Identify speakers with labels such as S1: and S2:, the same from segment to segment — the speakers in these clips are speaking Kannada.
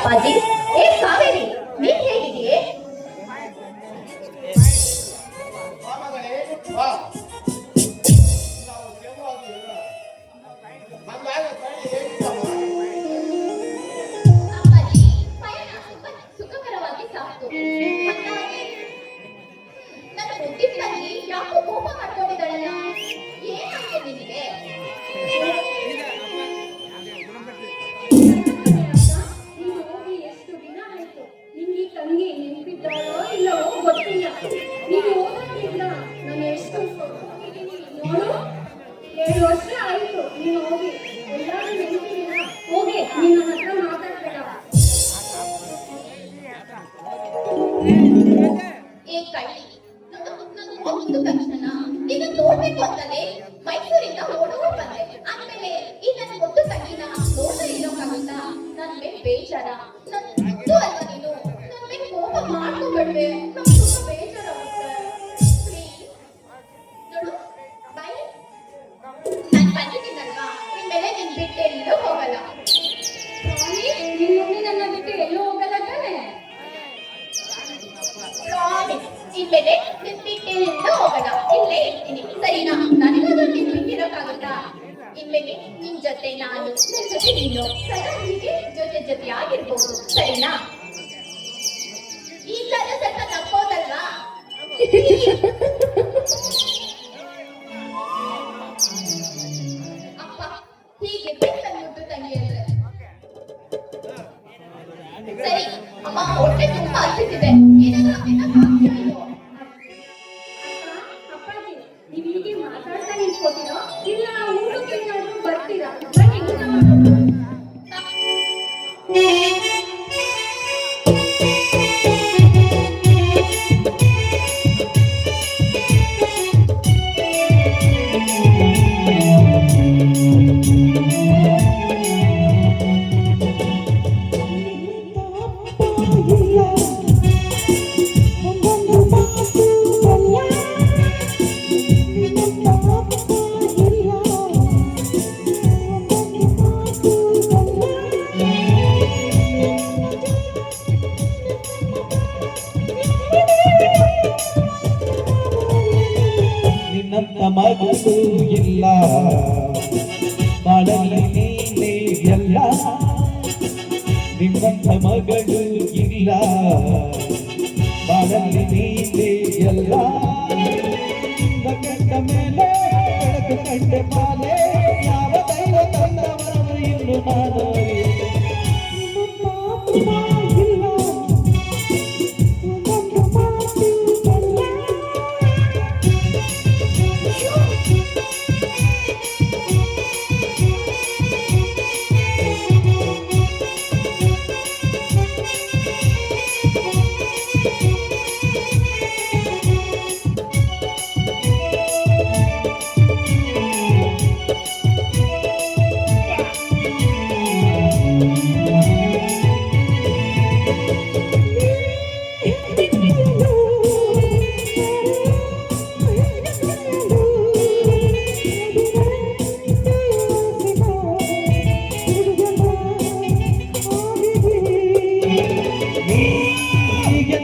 S1: ಅಪ್ಪಾಜಿ. ಏ ಕಾವೇರಿ, ನೀನ್ ಹೇಗಿದೆಯೇ? ಅಪ್ಪಾಜಿ, ಪಯಣ ಸುಖಕರವಾಗಿ ಸಾಕ್ತು. ನನ್ನ ಮುದ್ದಿನ ತಂಗಿ ಯಾಕೋ ಕೋಪ ಮಾಡ್ಕೊಂಡಿದ್ದಾಳಲ್ಲ, ಏನಾಯ್ತು ನಿನಗೆ?
S2: ಎಷ್ಟು ದಿನ ಆಯ್ತು, ನಿಂಗೆ ತಂಗಿ ನೆನಪಿದ್ದಾಳೋ ಇಲ್ಲವೋ ಗೊತ್ತಿಲ್ಲ. ನೀನು ಓದೋದ್ರಿಂದ ನಾನು ಎಷ್ಟು ಹೋಗಿದ್ದೀನಿ ನೋಡು. 7 ವರ್ಷ ಆಯ್ತು ನೀನು ಹೋಗಿ. ಎಲ್ಲಾರು ನೆನಪಿಲ್ಲ ಹೋಗಿ, ನೀನು ನನ್ನ ಹತ್ರ ಮಾತಾಡ್ಬೇಡ.
S1: ಏ ಕಳ್ಳಿ, ನಾನು ಹೋಗಿದ್ದು ತಕ್ಷಣ ನಿನ್ನ ನೋಡ್ಬೇಕು ಅಂತಲೇ ಮೈಸೂರಿಂದ ಓಡೋಡ್ ಬಂದೆ. ಆದ್ಮೇಲೆ ಈ ನನ್ನ ಮುದ್ದು ತಂಗಿನ ನೋಡ್ತಾ ಇರೋಕ್ಕಾಗುತ್ತಾ? ನನ್ ಮೇಲೆ ಬೇಜಾರ. ನನ್ ಮುದ್ದು ಅಲ್ವಾ ನೀನು? ನನ್ ಮೇಲೆ ಕೋಪ ಮಾಡ್ಕೋಬೇಡ್ವೆ, ನಂಗೆ ತುಂಬಾ ಬೇಜಾರಾಗುತ್ತೆ. ಪ್ಲೀಸ್ ನೋಡು, ಬಾಯ್. ನಾನ್ ಬಂದಿದ್ದೀನಲ್ವಾ, ಇನ್ಮೇಲೆ ನಿನ್ ಬಿಟ್ಟು ಎಲ್ಲೂ ಹೋಗಲ್ಲ.
S2: ರಾಣಿ, ನಿನ್ನೊಮ್ಮೆ ನನ್ನ ಬಿಟ್ಟು ಎಲ್ಲೂ ಹೋಗಲ್ಲ ತಾನೆ?
S1: ಪ್ರಾಮಿಸ್, ಇನ್ಮೇಲೆ ನಿನ್ ಬಿಟ್ಟು ಎಲ್ಲೂ ಹೋಗಲ್ಲ, ಇಲ್ಲೇ ಇರ್ತೀನಿ, ಸರಿನಾ? ನನಗಾದ್ರೂ ನಿನ್ ಬಿಟ್ಟಿರೋಕ್ಕಾಗುತ್ತಾ? ಇನ್ಮೇಲೆ ನಿನ್ ಜೊತೆ ನಾನು, ನನ್ ಜೊತೆ ನೀನು, ಸದಾ ಹೀಗೆ ಜೊತೆಯಾಗಿರ್ಬೋದು, ಸರಿನಾ? ಈ ಸಲ ಸ್ವಲ್ಪ ತಪ್ಪೋದಲ್ವಾ? ಅಪ್ಪ, ಹೀಗಿರ್ಬೇಕು ನನ್ನ ಮುದ್ದು ತಂಗಿ ಅಂದ್ರೆ. ಸರಿ ಅಮ್ಮ, ಹೊಟ್ಟೆ ತುಂಬಾ ಹಸಿತಿದೆ, ಏನಾದ್ರೂ ತಿನ್ನಕ್ಕಾಗ್ತಾ ಇಲ್ವೋ?
S2: ಅಪ್ಪಾಜಿ, ನೀವು ಹೀಗೆ ಮಾತಾಡ್ತಾ ನಿಂತ್ಕೋತೀರೋ ಇಲ್ಲ ಊಟಕ್ಕೆ ಏನಾದ್ರೂ ಬರ್ತೀರಾ? ಬನ್ನಿ ಊಟ ಮಾಡೋಣ.
S3: ನಿನ್ನಂತ ಮಗಳು ಇಲ್ಲ, ಮಾಡಲಿ ನೀನೇ ಎಲ್ಲ. ನಿನ್ನಂತ ಮಗಳು ಇಲ್ಲ, ಮಾಡಲಿ ನೀನೇ ಎಲ್ಲ. ಕಂಡ ಮೇಲೆ ಬೆಳಕು ಕಂಡೆ ಮಾಲೆ, ಯಾವ ದೈವ ತಂದವರನ್ನು ಇನ್ನು ನಾನು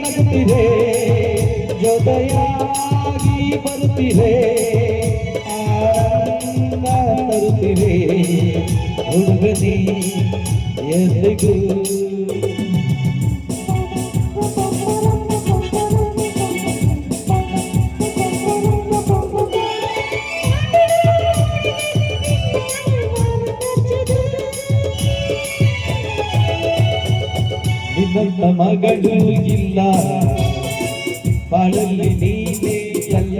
S3: ನಗುತ್ತಿರೆ, ಜೊತೆಯಾಗಿ ಬರುತ್ತಿರೆ, ಆನಂದ ತರುತ್ತಿರೆ ಹುಡುಗನಿ ಎಂದಿಗೂ. ನಿನ್ನಂತ ಮಗಳು ಇಲ್ಲ, ಬಾಳಲ್ಲಿ ನೀನೇ ಎಲ್ಲ.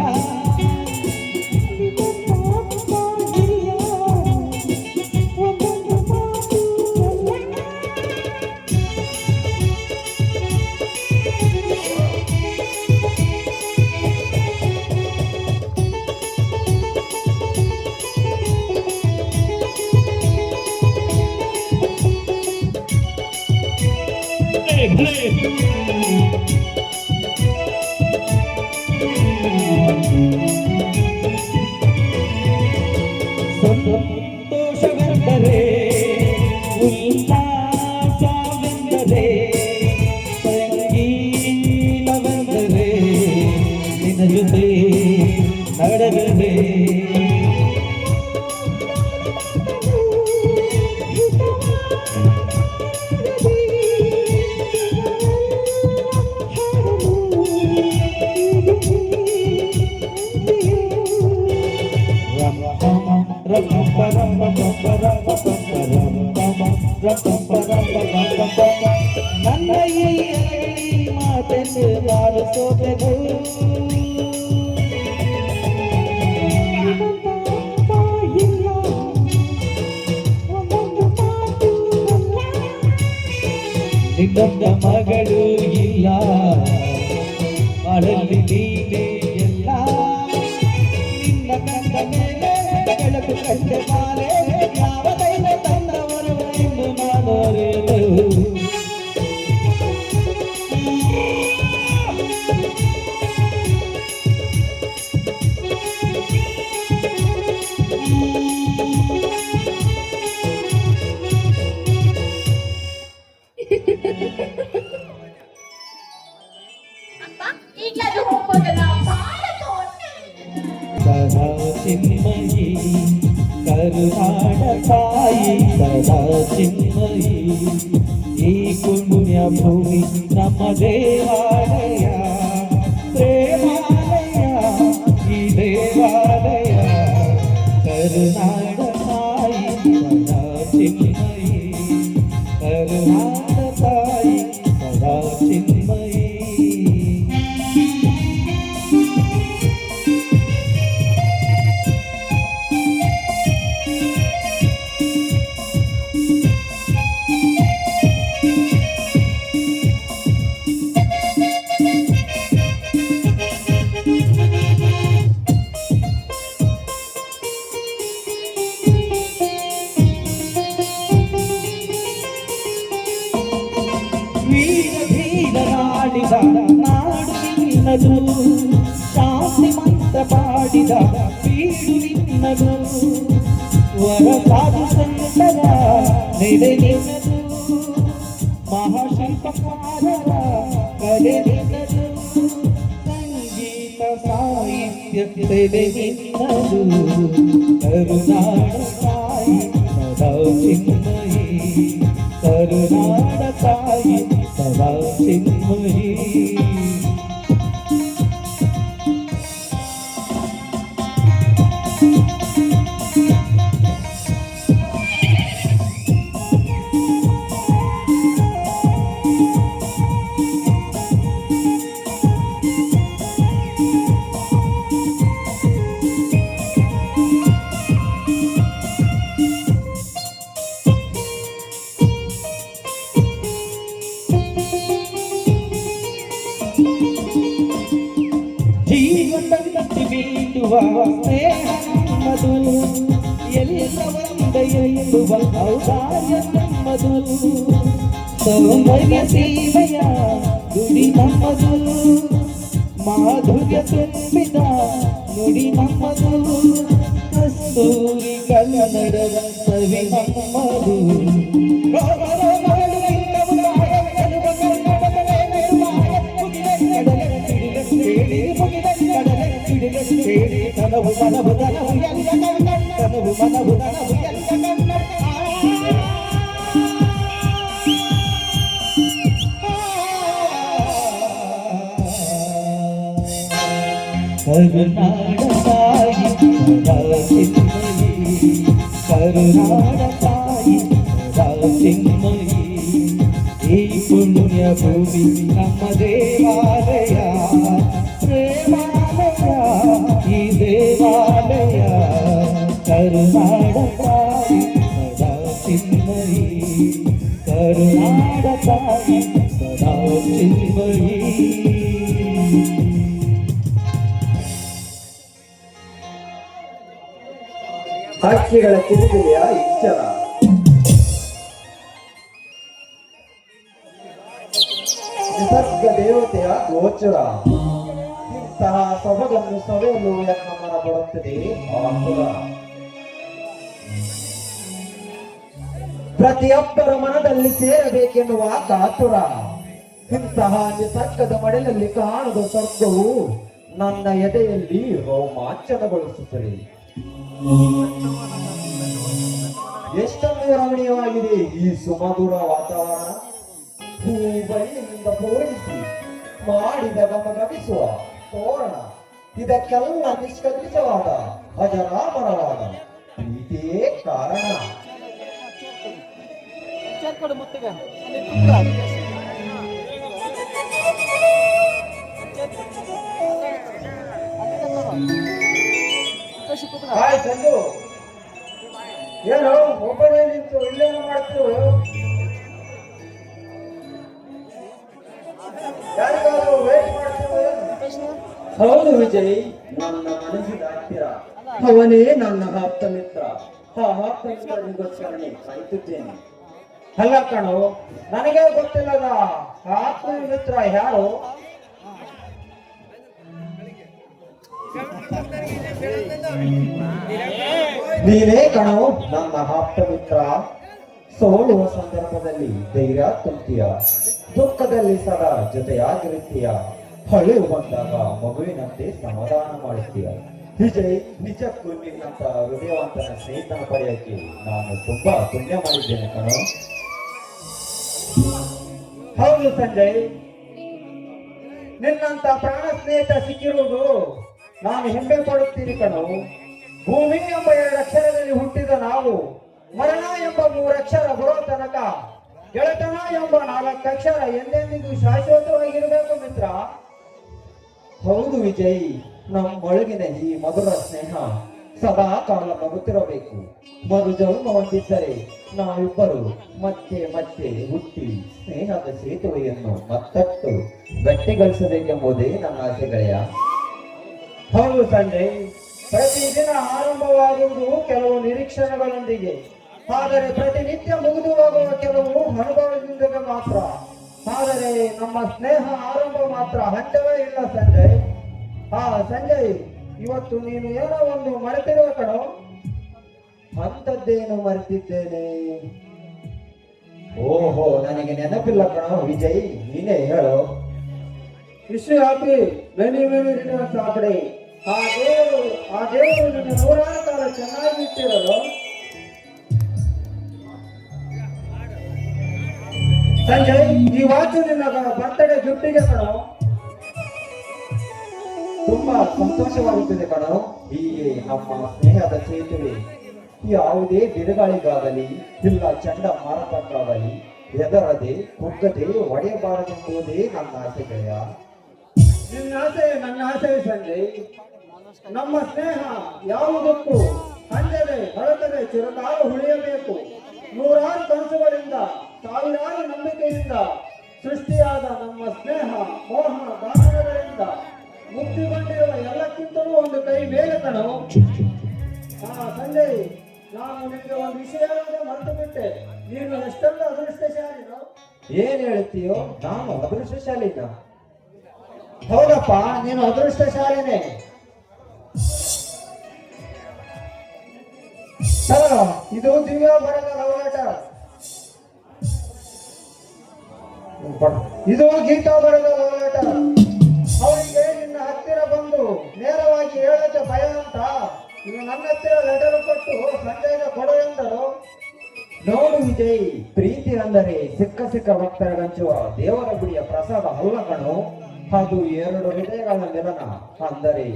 S3: ಸಂತೋಷವೆಂದರೆ ಉಲ್ಲಾಸವೆಂದರೆ ಬಂದರೆ ಸಂಗೀತ ಬಂದರೆ ನಿನ್ನ ಜೊತೆ ನಡೆದರೆ ನನ್ನ ಈ ಮಾತೆಂದು ನಾನು ಸೋತೆನು ನಿನ್ನ ಮಗಳು ಇಲ್ಲ ಮಾಡಲಿ ನೀನೇ ಎಲ್ಲ ನಿನ್ನ ಕಂಡ ಮೇಲೆ ಬೆಳಕು ಕಂಡ ಮಾಲೆ ಯಾವ ದೈವ ತಂದವರು ಎಂದು ನಾನು ಅರಿಯಲು
S1: ಅಪ್ಪ ಈಗಲಾದ್ರೂ ಹೋಗ್ಬೋದಲ್ಲ ಬಹಳ ತೋಟೆ
S3: ಸದಾ ಚಿನ್ಮಯಿ ಕರುನಾಡ ತಾಯಿ ಸದಾ ಚಿನ್ಮಯಿ ಈ ಪುಣ್ಯ ಭೂಮಿ ನಮ್ಮ ದೇವಾಲಯ ಪ್ರೇಮಾಲಯ ಈ ದೇವಾಲಯ ಕರುನಾಡ ತಾಯಿ ಸದಾ ಚಿನ್ಮಯಿ ಕರುನಾಡ ತಾಯಿ ಸದಾ ಚಿನ್ಮಯಿ ವೀರ ಧೀರರಾಡಿದ ನಾಡು ನಿನ್ನದು ಶಾಂತಿ ಮಂತ್ರ ಪಾಡಿದ ಬೀಡು ನಿನ್ನದು ವರ ಸಾಧು ಸಂತರ ನೆಲೆ ನಿನ್ನದು ಮಹಾಶಿಲ್ಪಕಾರರ ಕಲೆ ನಿನ್ನದು ಸಂಗೀತ ಸಾಹಿತ್ಯ ತೆಲೆ ನಿನ್ನದು ಕರುನಾಡ ತಾಯಿ ಸದಾ ಚಿನ್ಮಯಿ ಕರುನಾಡ ತಾಯಿ ಸದಾ ಚಿನ್ಮಯಿ ಜೀವನದಲ್ಲಿ ಬೀಳುವ ಸ್ನೇಹ ನಮ್ಮದು ಎಲ್ಲ ಒಂದೇ ಎನ್ನುವ ಔದಾರ್ಯ ನಮ್ಮದು ಸೌಂದರ್ಯ ಸೀಮೆಯ ಗುಡಿ ನಮ್ಮದು ಮಾಧುರ್ಯ ತುಂಬಿದ ನುಡಿ ನಮ್ಮದು ಕಸ್ತೂರಿ ಕನ್ನಡದ ಸವಿ ನಮ್ಮದು ತನವು ಮನವು ತನವು ಎಲ್ಲ ತನವು ಮನವು ತನವು ಎಲ್ಲ ಕರುನಾಡ ತಾಯಿ ಸದಾ ಚಿನ್ಮಯಿ ಕರುನಾಡ ತಾಯಿ ಸದಾ ಚಿನ್ಮಯಿ ಈ ಪುಣ್ಯ ಭೂಮಿ ನಮ್ಮ ದೇವಾಲಯ ಪ್ರೇಮಾಲಯ ಈ ದೇವಾಲಯ ಕರುನಾಡ ತಾಯಿ ಸದಾ ಚಿನ್ಮಯಿ ಕರುನಾಡ ತಾಯಿ ಸದಾ ಚಿನ್ಮಯಿ
S4: ಸಾಕ್ಷಿಗಳ ಕಿರುಬಿಲಿಯ ಇಚ್ಚರ ನಿಸರ್ಗ ದೇವತೆಯ ಗೋಚರ ಇಂತಹ ಸೊಬಗನ್ನು ಸವೆಯಲು ಎನ್ನ ಮನ ಬರುತ್ತದೆ ಆತುರ ಪ್ರತಿಯೊಬ್ಬರ ಮನದಲ್ಲಿ ಸೇರಬೇಕೆನ್ನುವ ಕಾತುರ. ಇಂತಹ ನಿಸರ್ಗದ ಮಡಿಲಲ್ಲಿ ಕಾಣದ ಸ್ವರ್ಗವು ನನ್ನ ಎದೆಯಲ್ಲಿ ರೋಮಾಂಚನಗೊಳಿಸುತ್ತದೆ. ಎಷ್ಟೊಂದು ರಮಣೀಯವಾಗಿದೆ ಈ ಸುಮಧುರ ವಾತಾವರಣ. ಹೂ ಬಳ್ಳಿಯಿಂದ ಪೂರೈಸಿ ಮಾಡಿದ ಗಮಗಮಿಸುವ ತೋರಣ. ಇದಕ್ಕೆಲ್ಲ ನಿಷ್ಕಲ್ಪಿಸವಾದ ಅಜರಾಮರವಾದ ಪ್ರೀತಿಯೇ ಕಾರಣ. ಹಾಯ್ ಸಂಜು, ಏನು ಒಬ್ಬನೇ ನಿಂತು ಇಲ್ಲೇನು ಮಾಡ್ತೀವಿ? ಯಾರಿಗಾದ್ರೂ ವೇಟ್ ಮಾಡ್ತೀವಿ? ಹೌದು ವಿಜಯ್, ನನ್ನ ಮನಸ್ಸಿನ ಹತ್ತಿರ ಅವನೇ ನನ್ನ ಆಪ್ತ ಮಿತ್ರ. ಆ ಆಪ್ತ ಮಿತ್ರನಿಗೋಸ್ಕರನೇ ಕಾಯ್ತಿದ್ದೇನೆ. ಅಲ್ಲ ಕಣೋ, ನನಗೆ ಗೊತ್ತಿಲ್ಲದ ಆಪ್ತ ಮಿತ್ರ ಯಾರು? ನೀನೇ ಕಣೋ ನನ್ನ ಆಪ್ತ ಮಿತ್ರ. ಸೋಲುವ ಸಂದರ್ಭದಲ್ಲಿ ಧೈರ್ಯ ತುಂಬ್ತೀಯ, ದುಃಖದಲ್ಲಿ ಸದಾ ಜೊತೆಯಾಗಿರುತ್ತೀಯ, ಹಳೆವು ಬಂದಾಗ ಮಗುವಿನಂತೆ ಸಮಾಧಾನ ಮಾಡುತ್ತೀಯ. ವಿಜಯ್, ನಿಜಕ್ಕೂ ನಿನ್ನಂತ ಹೃದಯವಂತನ ಸ್ನೇಹಿತನ ಪಡೆಯಕ್ಕೆ ನಾನು ತುಂಬಾ ಪುಣ್ಯ ಮಾಡಿದ್ದೇನೆ ಕಣೋ. ಹೌದು ಸಂಜಯ್, ನಿನ್ನಂತ ಪ್ರಾಣ ಸ್ನೇಹಿತ ಸಿಕ್ಕಿರುವುದು ನಾನು ಹೆಮ್ಮೆ ಪಡುತ್ತೀನಿ ಕಣೋ. ಭೂಮಿ ಎಂಬ 2 ಅಕ್ಷರದಲ್ಲಿ ಹುಟ್ಟಿದ ನಾವು ಮರಣ ಎಂಬ 3 ಅಕ್ಷರ ಬರೋ ತನಕ ಗೆಳೆತನ ಎಂಬ 4 ಅಕ್ಷರ ಎಂದೆಂದಿಗೂ ಶಾಶ್ವತವಾಗಿರಬೇಕು ಮಿತ್ರ. ಹೌದು ವಿಜಯ್, ನಮ್ಮೊಳಗಿನ ಈ ಮಧುರ ಸ್ನೇಹ ಸದಾ ಕಾಲ ನಗುತ್ತಿರಬೇಕು. ಮರು ಜನ್ಮ ಹೊಂದಿದ್ದರೆ ನಾವಿಬ್ಬರು ಮತ್ತೆ ಮತ್ತೆ ಹುಟ್ಟಿ ಸ್ನೇಹದ ಸೇತುವೆಯನ್ನು ಮತ್ತಷ್ಟು ಗಟ್ಟಿಗೊಳಿಸಬೇಕೆಂಬುದೇ ನನ್ನ ಆಸೆಗಳೆಯ. ಹೌದು ಸಂಜಯ್, ಪ್ರತಿದಿನ ಆರಂಭವಾಗುವುದು ಕೆಲವು ನಿರೀಕ್ಷಣೆಗಳೊಂದಿಗೆ, ಆದರೆ ಪ್ರತಿನಿತ್ಯ ಮುಗಿದು ಹೋಗುವ ಕೆಲವು ಅನುಭವದೊಂದಿಗೆ ಮಾತ್ರ. ಆದರೆ ನಮ್ಮ ಸ್ನೇಹ ಆರಂಭ ಮಾತ್ರ ಹಂತವೇ ಇಲ್ಲ ಸಂಜಯ್. ಸಂಜಯ್, ಇವತ್ತು ನೀನು ಏನೋ ಒಂದು ಮರೆತಿರುವ ಕಣೋ. ಅಂಥದ್ದೇನು ಮರೆತಿದ್ದೇನೆ? ಓಹೋ, ನನಗೆ ನೆನಪಿಲ್ಲ ಕಣೋ ವಿಜಯ್, ನೀನೇ ಹೇಳು. Wish happy many many returns of ಆ ದೇವರು ನಿನ್ನ 100 ಕಾಲ ಚೆನ್ನಾಗಿ ಇಟ್ಟಿರಲು. ಸಂಜಯ್, ಈ ವಾಚು ನಿನ್ನ ಬರ್ತಡೇ ಗಿಫ್ಟಿಗೆ ಕಣೋ. ತುಂಬಾ ಸಂತೋಷವಾಗುತ್ತದೆ ಕಣೋ. ಹೀಗೆ ನಮ್ಮ ಸ್ನೇಹದ ಸೇತುವೆ ಯಾವುದೇ ಬಿರುಗಾಳಿಗಾಗಲಿ ಇಲ್ಲ ಚಂಡಮಾರುತಕ್ಕಾಗಲಿ ಹೆದರದೆ ಕುಗ್ಗದೆ ಒಡೆಯಬಾರದೆಂಬುದೇ ನನ್ನ ಆಸೆಗೆಯ. ನಿನ್ನ ಆಸೆ ನನ್ನ ಆಸೆ ಸಂಜಯ್. ನಮ್ಮ ಸ್ನೇಹ ಯಾವುದಕ್ಕೂ ಅಂಜದೆ ಹೊರತದೆ ಚಿರಕಾಲ ಉಳಿಯಬೇಕು. 100 ಕನಸುಗಳಿಂದ 1000 ನಂಬಿಕೆಯಿಂದ ಸೃಷ್ಟಿಯಾದ ನಮ್ಮ ಸ್ನೇಹ ಮೋಹ ದಾನಗಳಿಂದ ಮುಕ್ತಿಗೊಂಡಿರುವ ಎಲ್ಲಕ್ಕಿಂತಲೂ ಒಂದು ಕೈ ಮೇಲೆ ಕಣೋ. ಸಂಜಯ್, ನಾನು ನಿಮಗೆ ಒಂದು ವಿಷಯವನ್ನು ಮರೆತು ಬಿಟ್ಟೆ. ನೀನು ಎಷ್ಟೊಂದು ಅದೃಷ್ಟಶಾಲಿನೋ. ಏನ್ ಹೇಳ್ತೀಯೋ? ನಾನು ಅದೃಷ್ಟಶಾಲಿನ? ಹೌದಪ್ಪ, ನೀನು ಅದೃಷ್ಟಶಾಲಿನೇ. ಇದು ದಿವ್ಯ ಬರೆದ ಲವ್ ಲೆಟರ್. ಇದು ಗೀತಾ ಬರೆದ ಲವ್ ಲೆಟರ್. ಅವರಿಗೆ ನಿನ್ನ ಹತ್ತಿರ ಬಂದು ನೇರವಾಗಿ ಹೇಳಕ್ಕೆ ಭಯ ಅಂತ ಇದು ನನ್ನ ಹತ್ತಿರ ಲೆಟರ್ ಕೊಟ್ಟು ಸಂಜಯನ ಕೊಡು ಎಂದರು. ನೋಡು ವಿಜಯ್, ಪ್ರೀತಿ ಅಂದರೆ ಸಿಕ್ಕ ಭಕ್ತರಿಗಂಚುವ ದೇವರ ಗುಡಿಯ ಪ್ರಸಾದ ಅಲ್ಲ ಕಣು. ಅದು 2 ಹೃದಯಗಳ ಮಿಲನ. ಅಂದರೆ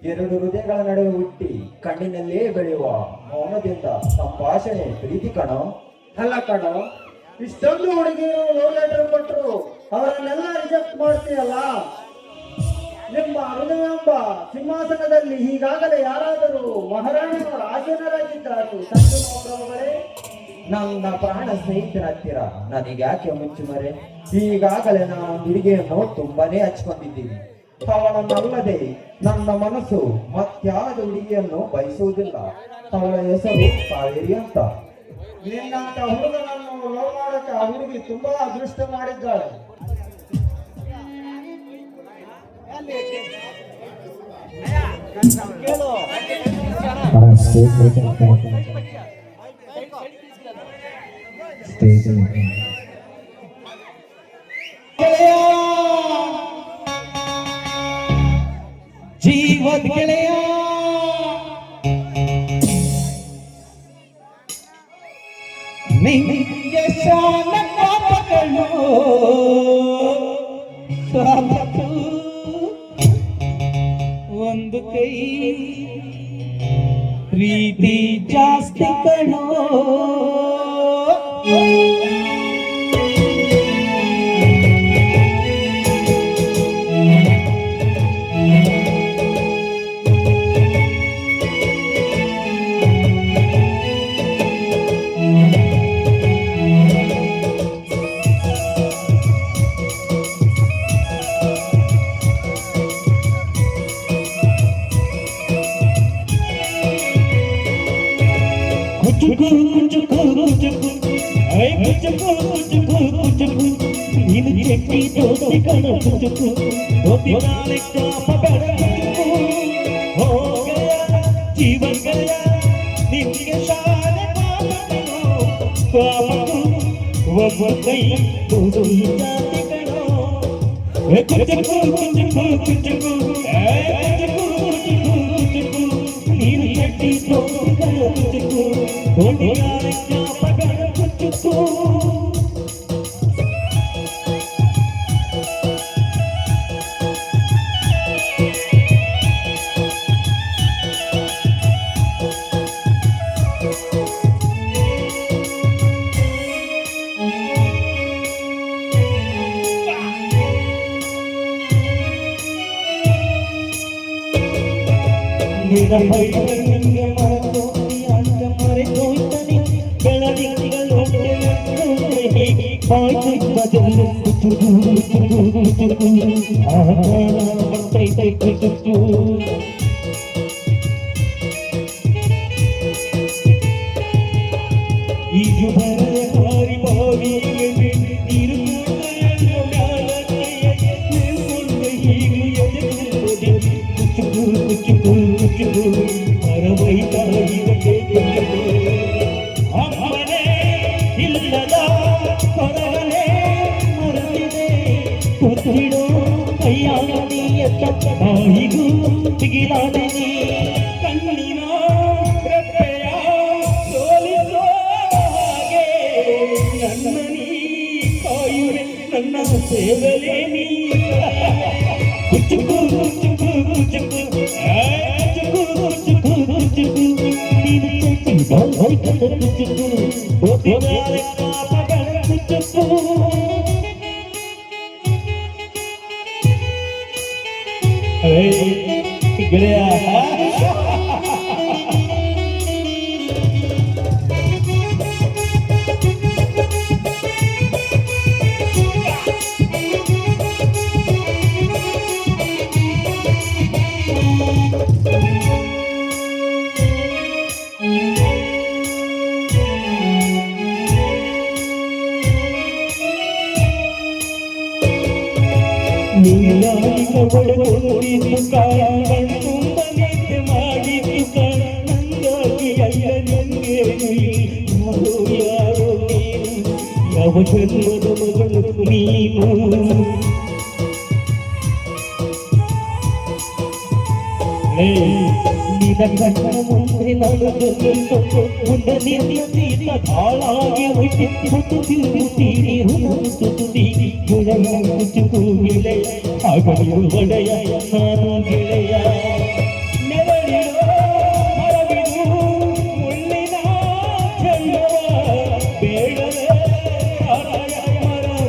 S4: 2 ಹೃದಯಗಳ ನಡುವೆ ಹುಟ್ಟಿ ಕಣ್ಣಿನಲ್ಲೇ ಬೆಳೆಯುವ ಮೌನದಿಂದ ಸಂಭಾಷಣೆ ಪ್ರೀತಿ ಕಣೋ. ಅಲ್ಲ ಕಣೋ, ಇಷ್ಟೊಂದು ಹುಡುಗಿಯರು ಲವ್ ಲೆಟರ್ ಕೊಟ್ಟರು ಅವರನ್ನೆಲ್ಲ ರಿಜೆಕ್ಟ್ ಮಾಡ್ತೀಯಲ್ಲ. ನಿಮ್ಮ ಹೃದಯ ಎಂಬ ಸಿಂಹಾಸನದಲ್ಲಿ ಈಗಾಗಲೇ ಯಾರಾದರೂ ಮಹಾರಾಣಿಯವರ ಆಸೀನರಾಗಿದ್ದಾರೆ. ಸಂಜುಮಗಳೇ, ನನ್ನ ಪ್ರಾಣ ಸ್ನೇಹಿತರ ಹತ್ತಿರ ನನಗೆ ಯಾಕೆ ಮುಚ್ಚುಮರೆ? ಈಗಾಗಲೇ ನಾನು ಹುಡುಗಿಯನ್ನು ತುಂಬಾನೇ ಹಚ್ಕೊಂಡಿದ್ದೀನಿ. ಅವಳನ್ನಲ್ಲದೆ ನನ್ನ ಮನಸ್ಸು ಮತ್ಯಾದ ಹುಡುಗಿಯನ್ನು ಬಯಸುವುದಿಲ್ಲ. ಅವಳ ಹೆಸರು ಕಾವೇರಿ ಅಂತ. ನಿನ್ನಂತ ಹುಡುಗನನ್ನು ಲವ್ ಮಾಡಕ್ಕೆ ಆ ಹುಡುಗಿ ತುಂಬಾ ಅದೃಷ್ಟ ಮಾಡಿದ್ದಾಳೆ.
S3: ಬೇಗನೆ ಗೆಳೆಯ ಜೀವದ ಗೆಳೆಯ ನಿಂಗೆ ಶಾನ ಪಾಪಗಳು ಸಾಲದು ಒಂದು ಕೈ ಪ್ರೀತಿ ಜಾಸ್ತಿ ಕಣೋ ನೀನು ಚೆಟ್ಟಿ ದೋಸ್ತಿ ಕಣ ಕುಚುಕು ದೋಸ್ತಿ ನಾಳೆ ಕಾಪ ಬೇಡ ಕುಚುಕು ಓ ಗೆಳೆಯ ಜೀವನ ಗೆಳೆಯ ನಿಮಗೆ ಶಾಲೆ ಪಾಪಗಳು ಒಬ್ಬ ಕೈ ದೋಸ್ತಿ ಜಾತಿ ಕಣೋ ಕುಚುಕು ಕುಚುಕು ಕುಚುಕು ನೀನು ಚೆಟ್ಟಿ ದೋಸ್ತಿ ಕಣ ಕುಚುಕು ದೋಸ್ತಿ ನಾಳೆ ಕಾಪ ಬೇಡ ಕುಚುಕು ನಿಂಗೆ ಮರೆತೋಗಿ ಅಂತ ಮರೆತೋಯ್ತಾನೆ ಬೆಳದಿಂಗಳು ಈಜು ಬರದೆ ಹಾರಿ ಬಾವಿ ನೀರು ಅಮ್ಮನೆ ಇಲ್ಲದ ಹೊರಗನೆ ಮರಳಿದೆ ಕೂತಿಡೋ ಕೈಯಾಗಿಯ ತಾಯಿಗೂ ಸಿಗಿಲಾದೆ ಕಣ್ಣಿನ ರೆಪ್ಪೆಯ ಸೋಲಿಸೋ ಹಾಗೆ ನನ್ನ ನೀ ಕಾಯುವೆ ನನ್ನ ಸೇವಲೆ ನೀ ಕುಚುಕು ಕುಚುಕು ಕುಚುಕು ಗೆಳೆಯ ನೀಲಾಲಿಗ ಒಳಗೊಂಡಿದ್ದು ಕಾರಣ ತುಂಬ ನಿದ್ದೆ ಮಾಡಿದ್ದು ಕಾರಣ ನಂಗಾಗಿ ಅಲ್ಲ ನಂಗೆ ಯಾರೋ ಯಾರೋ ನೀನು ಯಾವ ಜನ್ಮದ ಮಗಳು ನೀನು ನಿನ್ನ ಕಣ್ಣ ಮುಂದೆ ನಾನು ಮುಂದೆ ನಿನ್ನ ಹಾಳಾಗಿ ಹುಟ್ಟು ತಿರುಗುತ್ತೀನಿ ಹುಡುಕುತ್ತೀನಿ ಕುಚುಕು ಗೆಳೆಯ ಆಗಲು ಒಡೆಯ ನಾನು ಗೆಳೆಯ ನೆರಳಿರೋ ಮರವಿದು ಮುಳ್ಳಿನ ಚೆಲ್ಲವ ಬೇಡವೇ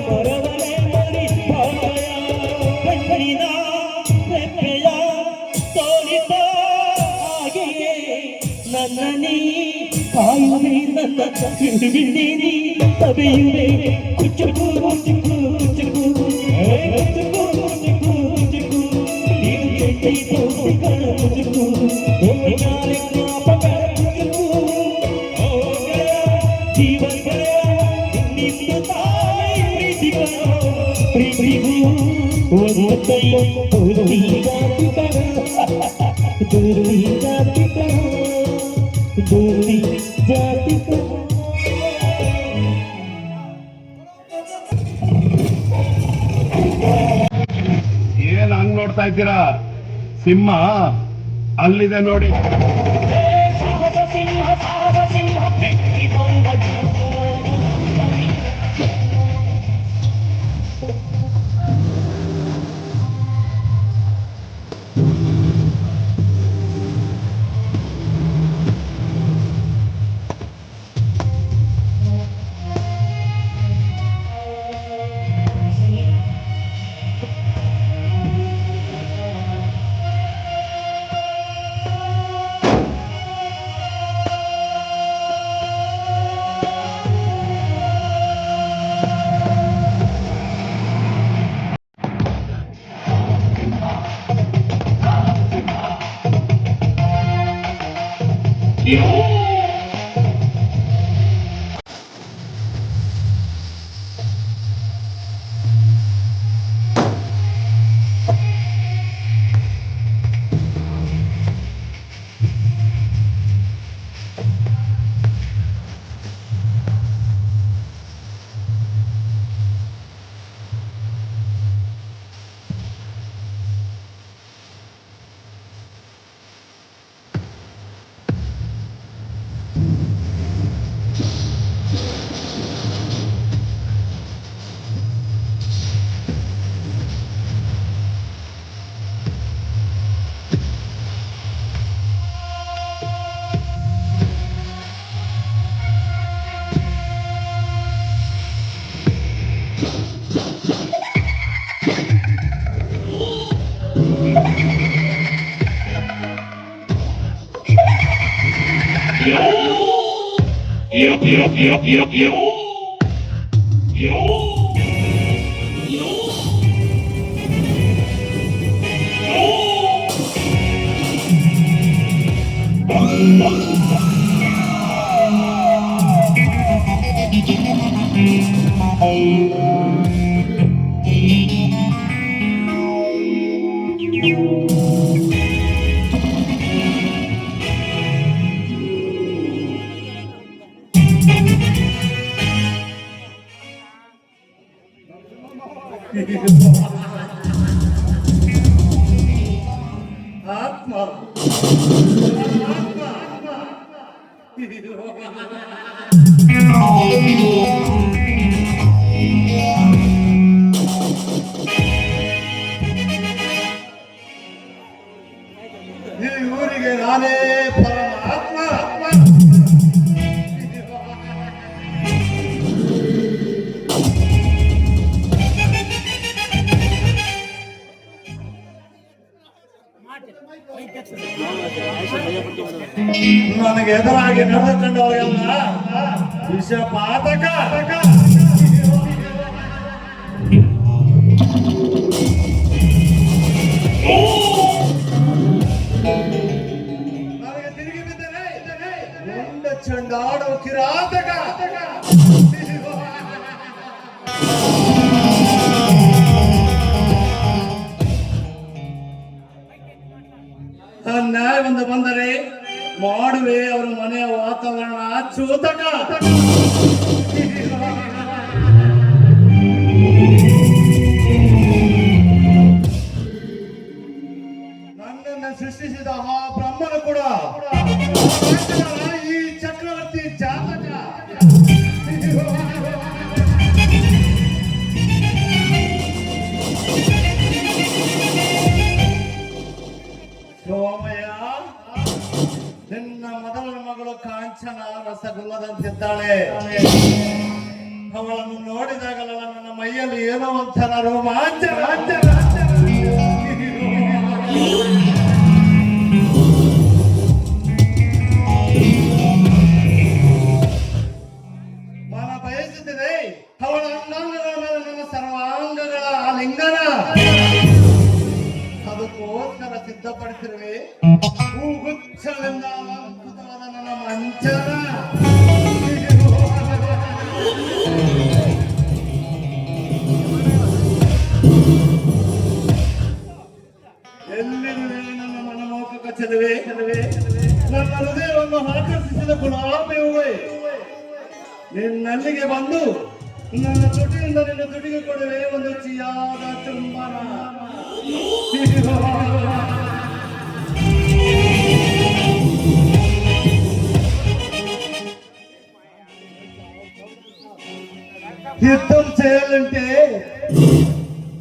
S3: ಮರವನೇ ಮರಿ ಕಣ್ಣಿನ ರೆಪ್ಪೆಯ ತೋರಿದ ಹಾಗೆಯೇ ನನ್ನ ನೀ ಕಾಯುವೆ ನನ್ನ ಬಿಂದಿನಿ ತವೆಯುವೆ ಕುಚುಕು ಕುಚುಕು ಕುಚುಕು ಕುಚುಕು ಕುಚುಕು ಕುಚುಕು ನೀನು ಕೆಟ್ಟಿ ತೋರಿಸಿ ಕಣ ಕುಚುಕು ಓಯಾಲೆ ಜ್ಞಾಪಕ ಕುಚುಕು ಓ ಗೆಳೆಯ ಜೀವನ ಗೆಳೆಯ ನಿನ್ನ ತಾಯಿ ಪ್ರೀತಿ ಕಣ ಪ್ರೀತಿಗೂ ಒಂದು ಕೈ ದೂರಿ ಜಾತಿ ಕಣ ದೂರಿ ಜಾತಿ ಕಣ ದೂರಿ ಜಾತಿ ಕಣ
S5: ನೋಡ್ತಾ ಇದ್ದೀರಾ? ಸಿಂಹ ಅಲ್ಲಿದೆ ನೋಡಿ.
S3: ಸಾಹಸ ಸಿಂಹ ಸಾಹಸ ಸಿಂಹ ಬೆಟ್ಟಿ ಬಂದ
S4: ಆತ್ಮ ಈ ಊರಿಗೆ ನಾನೇ ಪರಮಾತ್ಮ. ನನಗೆ ಎದುರಾಗಿ ನಡೆದುಕೊಂಡವರೆಲ್ಲ ವಿಷಪಾತಕ. ನನಗೆ ತಿರುಗಿ ಬಿದ್ದರೆ ಮುಂಡ ಚಂಡಾಡೋ ಕಿರಾತಕ. ನ್ಯಾಯ ಬಂದರೆ ಮಾಡುವೆ ಅವರ ಮನೆಯ ವಾತಾವರಣ ಚೂತಕ. ನನ್ನನ್ನು ಸೃಷ್ಟಿಸಿದ ಆ ಬ್ರಹ್ಮನು ಕೂಡ ಈ ಚಕ್ರವರ್ತಿ ಜಾತಕ. ಸೋಮಯ್ಯ, ನಿನ್ನ ಮೊದಲ ಮಗಳು ಕಾಂಚನ ರಸಗುಲ್ಲದಂತಿದ್ದಾಳೆ. ಅವಳನ್ನು ನೋಡಿದಾಗಲೆಲ್ಲ ನನ್ನ ಮೈಯಲ್ಲಿ ಏನೋ ಒಂಥರ ರೋಮಾಂಚ. ಮನ ಬಯಸುತ್ತಿದೆ ಅವಳ ಅಂಗಾಂಗಗಳ ಮೇಲೆ ನನ್ನ ಸರ್ವಾಂಗಗಳ ಲಿಂಗನ. ಅದಕ್ಕೋಸ್ಕರ ಸಿದ್ಧಪಡಿಸಿರುವೆ ಹೂಗುಚ್ಛಗಳಿಂದ ಅಲಂಕೃತವಾದ ನನ್ನ ಮಂಚನ. ಎಲ್ಲಿರುವೆ ನನ್ನ ಮನಮೋಹಕ ಚೆಲುವೆ, ನನ್ನ ಹೃದಯವನ್ನು ಆಕರ್ಷಿಸಿದ ಗುಲಾಬಿ ಹೂವೆ, ನಿನ್ನಲ್ಲಿಗೆ ಬಂದು ನನ್ನ ತುಟಿಯಿಂದ ನಿನ್ನ ತುಟಿಗೆ ಕೊಡುವೆ ಒಂದು ರುಚಿಯಾದ ಚುಂಬನ. యుద్ధం చేయాలంటే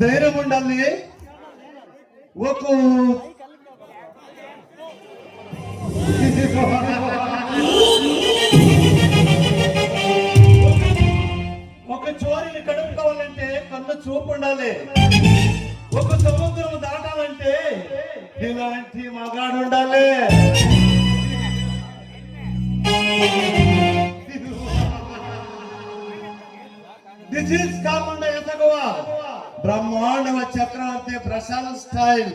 S4: ధైర్యం ఉండాలి. ఒక చోరీని కడుక్కోవాలంటే కన్ను చూపు ఉండాలి. ఒక సముద్రం దాటాలంటే ఇలాంటి మగాడు ఉండాలి. దిస్ ఈస్ కాకుండా ఎసగువ ಬ್ರಹ್ಮಾಂಡವ ಚಕ್ರವರ್ತಿ ಪ್ರಶಾಂತ್ ಸ್ಟೈಲ್.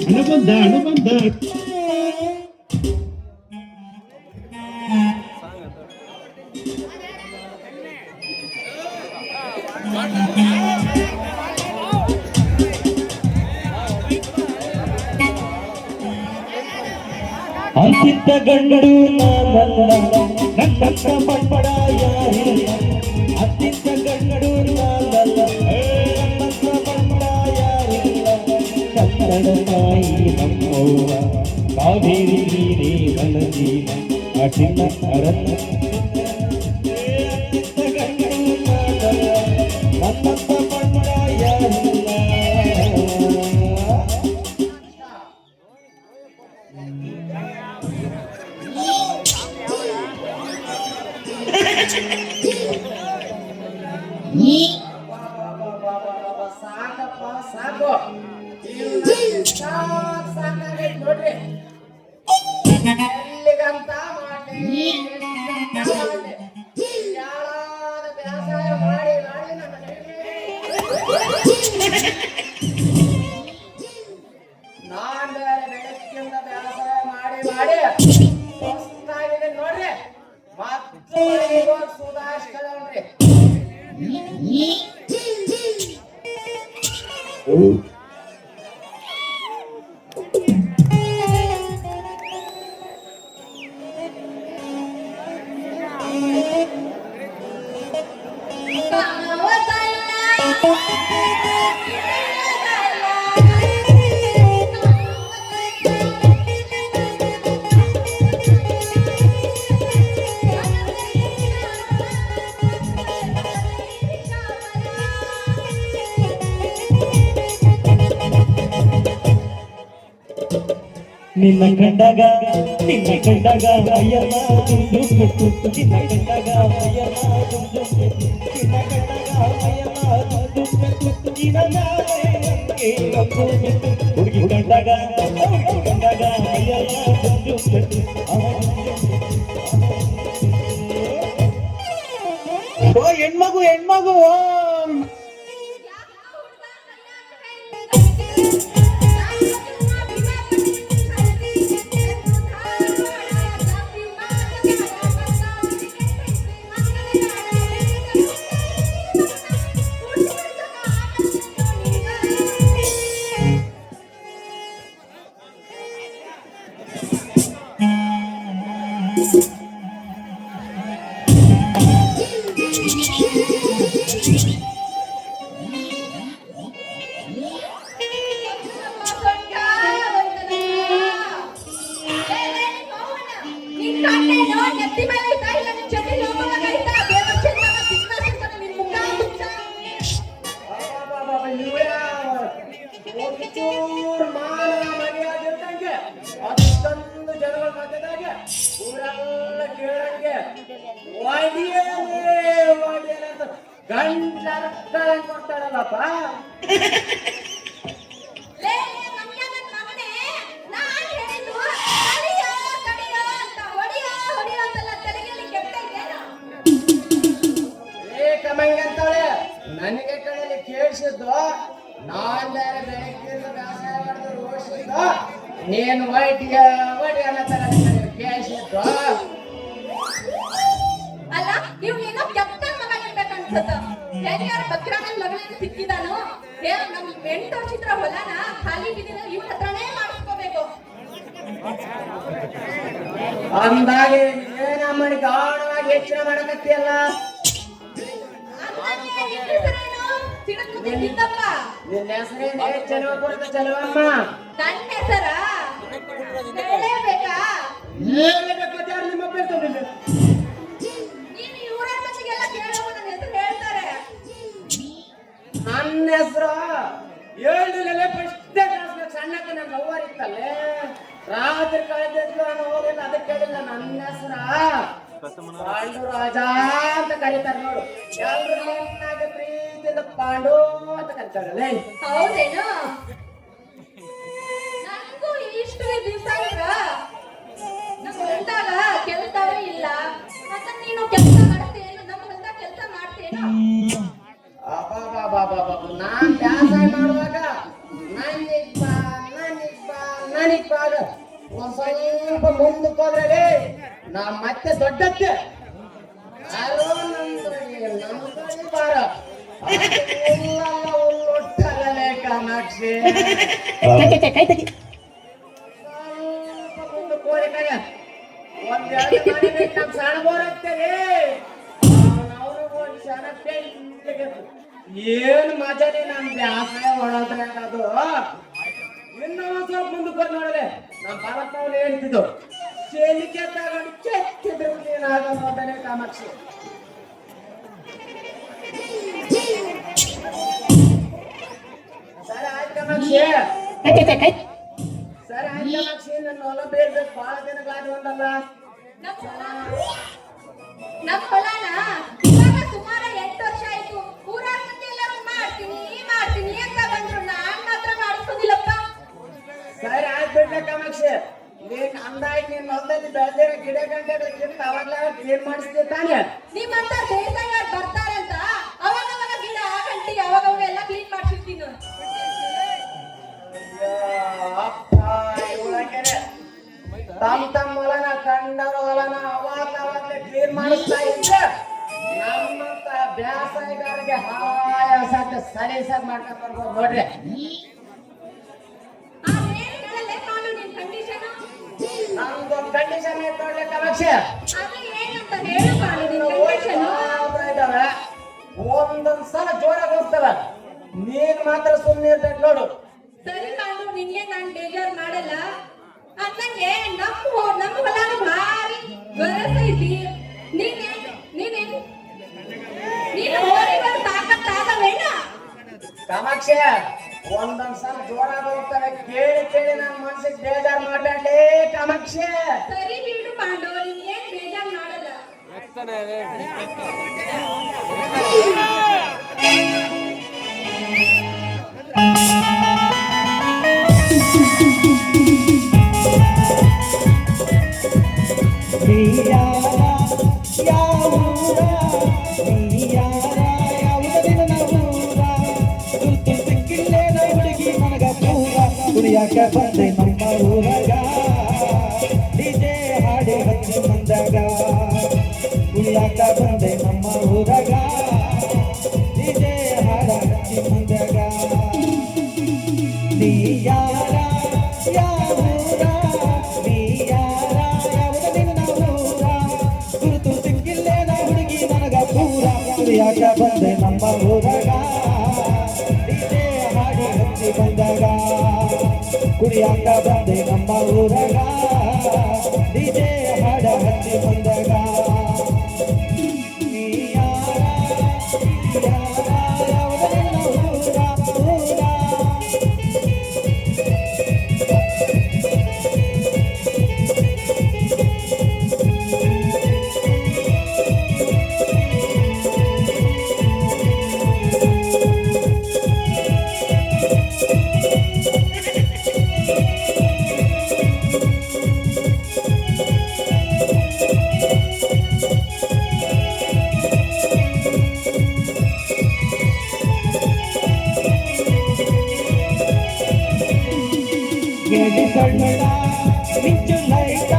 S3: ಅನುಬಂಧ ಅಂತಿದ್ದ ಗಂಡು ನಾನಲ್ಲ ನನ್ನ ಪಡ್ಪಡ ಯಾರಿಲ್ಲ. ಅಂತಿದ್ದ ಗಂಡು ನಾನಲ್ಲ ನನ್ನ ಪಡ್ಪಡ ಯಾರಿಲ್ಲ. ಕನ್ನಡ ತಾಯಿ ನಮ್ಮವ್ವ ಕಾವೇರಿ ನೀರೇ ನನ್ನ ಜೀವ ಅಟಿಲ್ಲ ಅರಲ್ಲ. ಅಂತಿದ್ದ ಗಂಡು ನಾನಲ್ಲ ನನ್ನ ಪಡ್ಪಡ ಯಾರಿಲ್ಲ.
S4: ಸಾಕಪ್ಪ ಸಾಕು. ಸಾಕಾಗೈತೆ ನೋಡ್ರಿ. ಎಲ್ಲಿಗಂತ ಮಾಡಿ ವ್ಯಾಸಾಯ ಮಾಡಿ ಮಾಡಿ ನಾನ್ ಬೇರೆ ಬೆಳಗ್ಗಿಂದ ವ್ಯಾಸಾಯ ಮಾಡಿ ಮಾಡಿ ಸುಸ್ತಾಗಿದೆ ನೋಡ್ರಿ. ಮತ್ತೆ ಸುಧಾರಿಸ್ಕೊಳ್ಳಿ.
S3: ನಿನ್ನ ಕಂಡಾಗ ಅಯ್ಯನ ದುಂಡು ಕೊಟ್ಟು ನಿನ್ನ ಕಂಡಾಗ ಅಯ್ಯನ ದುಂಡು ಕೊಟ್ಟು ನಿನ್ನ ಕಂಡಾಗ ಅಯ್ಯನ ದುಂಡು ಕೊಟ್ಟು ನಿನ್ನ ನಾಳೆ ನನಗೆ ನಂದು ಬಿಟ್ಟು ಹುಡುಗಿ ಕಂಡಾಗ ಅಯ್ಯನ ದುಂಡು ಕೊಟ್ಟು ಓ ಹೆಣ್ಮಗು
S4: ಅಷ್ಟೊಂದು ಜನಗಳ ಮಧ್ಯದಾಗೆ ಊರೆಲ್ಲ ಕೇಳಂಗೆ ಗಂಟ್ಲ ಕೊಡ್ತಾರಲ್ಲಪ್ಪ. ಕಮಂಗಂತಾಳೆ ನನಗೆ ಕಳಲಿ ನೀನು ವೈಟಿ ಅನ್ನೋ ಕ್ಯಾಶ್ ಇತ್ತು.
S1: ಅಲ್ಲ ಇವ್ನೇನೋ ಕೆಪ್ಟನ್ ಮಗ ಇರ್ಬೇಕನ್ಸುತ್ತ. ಯಾರ್ಯಾರ ಬಕ್ರಾಮನ್ ಮಗಳನ್ನ ಸಿಕ್ಕಿದಾನು ನಮ್ 8 ವರ್ಷದ ಹೊಲನ ಖಾಲಿ ಬಿದ್ದಿನ ಇವ್ರ ಹತ್ರನೇ ಮಾಡಿಸ್ಕೋಬೇಕು.
S4: ಅಂದಾಗೆ ಏನಮ್ಮನಿ ಗಾಢವಾಗಿ ಹೆಚ್ಚಿನ ಮಾಡಕತ್ತಿಯಲ್ಲ.
S1: ತಿಳ್ಕೊಂಡಿದ್ದಪ್ಪ
S4: ನಿನ್ನ ಹೆಸರೇನೆ ಚಲೋ ಕೊಡ್ತ ಚಲೋಮ್ಮ.
S1: ನನ್ನ ಹೆಸರ ಹೇಳಬೇಕಾ?
S4: ಹೇಳಬೇಕು ಯಾರು ನಿಮ್ಮ ಅಭ್ಯರ್ಥಿ?
S1: ನೀನು ಇವರ ಮಂದಿಗೆಲ್ಲ ಕೇಳೋ ನನ್ನ ಹೆಸರು ಹೇಳ್ತಾರೆ.
S4: ನನ್ನ ಹೆಸರು ಹೇಳಿಲ್ಲ. ಫಸ್ಟ್ ಕ್ಲಾಸ್ ಸಣ್ಣಕ್ಕೆ ನನ್ನ ಲವ್ವರ್ ಇತ್ತಲ್ಲೇ ರಾತ್ರಿ ಕಳೆದಿದ್ದು ನಾನು ಹೋಗಿಲ್ಲ, ಅದಕ್ಕೆ ಕೇಳಿಲ್ಲ. ನನ್ನ ಹೆಸರ ಪಾಂಡು ರಾಜ ಅಂತ ಕರೀತಾರೆ ನೋಡು. ಎಲ್ರು ನಿನ್ನಾಗ ಪ್ರೀತಿಯಿಂದ ಪಾಂಡು ಅಂತ ಕರೀತಾರಲ್ಲೇ.
S1: ಹೌದೇನು? ನನಗೂ ಇಷ್ಟು ದಿವಸ ಈಗ ನಮ್ಮ ಹೊಲದಾಗ ಕೆಲಸವೇ ಇಲ್ಲ ಅಂತ ನೀನು ಕೆಲಸ ಮಾಡ್ತೇನು? ನಮ್ಮ ಹೊಲದಾಗ ಕೆಲಸ ಮಾಡ್ತೇನು?
S4: ನಾನ್ ವ್ಯಾಸಾಯ ಮಾಡುವಾಗ ನನಗ್ ಬಾಗ ಒಂದ್ ಸ್ವಲ್ಪ ಮುಂದಕ್ಕೆ ಹೋದ್ರೆ ನಾ ಮತ್ತೆ ದೊಡ್ಡತ್ತೆ ಯಾರೋ ನಮ್ದು ಬಾರ ಒಟ್ಟಲ್ಲೇ ಕಾಮಾಕ್ಷಿ. ಮುಂದಕ್ಕೆ ಹೋದ್ರೆ ಕಡೆ ಒಂದೆರಡು ಮನೆ ನಮ್ ಸಣ್ಣ ಬೋರ್ ಹಾಕ್ತೇವೆ. ಏನು ಮಜಾನೆ ನಮ್ ವ್ಯಾಸಾಯ ಮಾಡೋದ್ರೆ ಅದು. ಇನ್ನೂ ಒಂದ್ ಸ್ವಲ್ಪ ಮುಂದಕ್ಕೆ ನೋಡಿದ್ರೆ ನಮ್ ಭಾರತವ್ರು ಹೇಳ್ತಿದ್ದು ಸೇಲಿಕೆ ತಗೊಂಡು ಚೆಕ್ಕಿದ್ರು ನೀನಾಗ ನೋಡನೆ ಕಾಮಾಕ್ಷಿ. ಸರಿ ಆಯ್ತು ಕಾಮಾಕ್ಷಿ, ಸರಿ ಆಯ್ತು ಕಾಮಾಕ್ಷಿ. ನನ್ನ ಹೊಲ ಬೇರ್ಬೇಕು, ಬಹಳ ದಿನಗಳಾಗಿ ಒಂದಲ್ಲ.
S1: ನಮ್ಮ ಹೊಲನ ಇವಾಗ ಸುಮಾರು 8 ವರ್ಷ ಆಯ್ತು. ಊರಾಗ ಮಂದಿ ಎಲ್ಲರೂ ಮಾಡ್ತೀನಿ ಮಾಡ್ತೀನಿ ಅಂತ ಬಂದ್ರು, ನಾನ್ ಮಾತ್ರ ಮಾಡಿಸೋದಿಲ್ಲಪ್ಪ.
S4: ಸರಿ ಆಯ್ತು ಬಿಡ್ಲೆ ಕಾಮಾಕ್ಷಿ. ನೀನ್ ಅಂದಾಗಿ ನಿನ್ ಹೊಲದಲ್ಲಿ ಬೆಳೆದಿರೋ ಗಿಡ ಗಂಟೆಗಳಿಗಿಂತ ಅವಾಗ್ಲ ಕ್ಲೀನ್ ಮಾಡಿಸ್ತೀವಿ ತಾನೆ.
S1: ನಿಮ್ಮಂತ ಬೇಸಾಯಗಾರ ಬರ್ತಾರೆ ಅಂತ ಅವಾಗ ಗಿಡ ಗಂಟಿ ಅವಾಗ ಎಲ್ಲ ಕ್ಲೀನ್ ಮಾಡ್ಸಿರ್ತೀನಿ.
S4: ಅಪ್ಪ ಇವಳಂಗೆನೆ ತಮ್ಮ ಹೊಲನ ಕಂಡರ ಹೊಲನ ಅವಾಗ್ಲೇ ಕ್ಲೀನ್ ಮಾಡಿಸ್ತಾ ಇದ್ರೆ ನಮ್ಮಂತ ಬೇಸಾಯಗಾರಿಗೆ ಹಾಯಾಸಕ್ಕೆ ಸಲೀಸಾಗಿ ಮಾಡ್ಕೊಂಡ್ ಬರ್ಬೋದು ನೋಡ್ರಿ. ನಮ್ದೊಂದು ಕಂಡೀಷನ್ ಐತೆ ನೋಡ್ರಿ ಕಾಮಾಕ್ಷಿ. ಇದಾವೆ ಒಂದೊಂದ್ ಸಲ ಜೋರಾಗಿ ಹೋಗ್ತವ, ನೀನ್ ಮಾತ್ರ ಸುಮ್ಮನೆ ಇರ್ಬೇಕು ನೋಡು.
S1: ಸರಿ ಕಾಣು, ನಿನ್ಗೆ ನಾನ್ ಬೇಜಾರ್ ಮಾಡಲ್ಲ. ಅಂದಂಗೆ ನಮ್ಮ ಹೊಲಾನು ಭಾರಿ ಗರಸೈತಿ. ನೀನು ಹೋರಿಗಳ ತಾಕತ್ತಾಗವೇನ?
S4: ಕಾಮಾಕ್ಷಿ ಒಂದೊಂದ್ ಸಲ ಜೋರಾಗಿ ಹೋಗ್ತವೆ, ಕೇಳಿ ನನ್ನ ಮನ್ಸಿಗೆ ಬೇಜಾರ್ ಮಾಡ್ಲಾಡ್ಲೇ ಕಾಮಾಕ್ಷಿ.
S1: ಸರಿ ಬಿಡು ಪಾಂಡು, ನಿನ್ಗೇನ್ ಬೇಜಾರ್ ಮಾಡಲ್ಲ.
S3: ಕುಡಿಯಾಕ ಬಂದೆ ನಮ್ಮ ಊರಾಗ ಡಿಜೆ ಹಾಡಿ ಹಚ್ಚಿ ಮಂದಾಗ. ಕುಡಿಯಾಕ ಬಂದೆ ನಮ್ಮ ಊರಾಗ ಡಿಜೆ ಹಾಡ ಹಚ್ಚಿ ಮಂದಾಗ. ನೀ ಯಾರ ಯಾವೂರ, ನೀ ಯಾರ ಯಾವದ ನಿನ್ನ ಊರ, ಗುರುತು ಸಿಕ್ಕಿಲ್ಲೇನ ಹುಡುಗಿ ನನಗ ಪೂರ. ಕುಡಿಯಾಕ ಬಂದೆ ನಮ್ಮ ಊರಾಗ ಡಿಜೆ ಹಾಡಿ ಹಚ್ಚಿ ಬಂದಾಗ. ಕುಡಿಯಾಕ ಬಂದೆ ನಮ್ಮ ಊರಾಗ ಡಿಜೆ ಹಾಡ ಹಚ್ಚಿ ಬಂದಾಗ. ನೀ ಯಾರ ಯಾವದ ನಿನ್ನ ಊರ ಊರ. ಎಡಿ ಸೊಳ್ಳ ಮಿಂಚು ಲೈಟ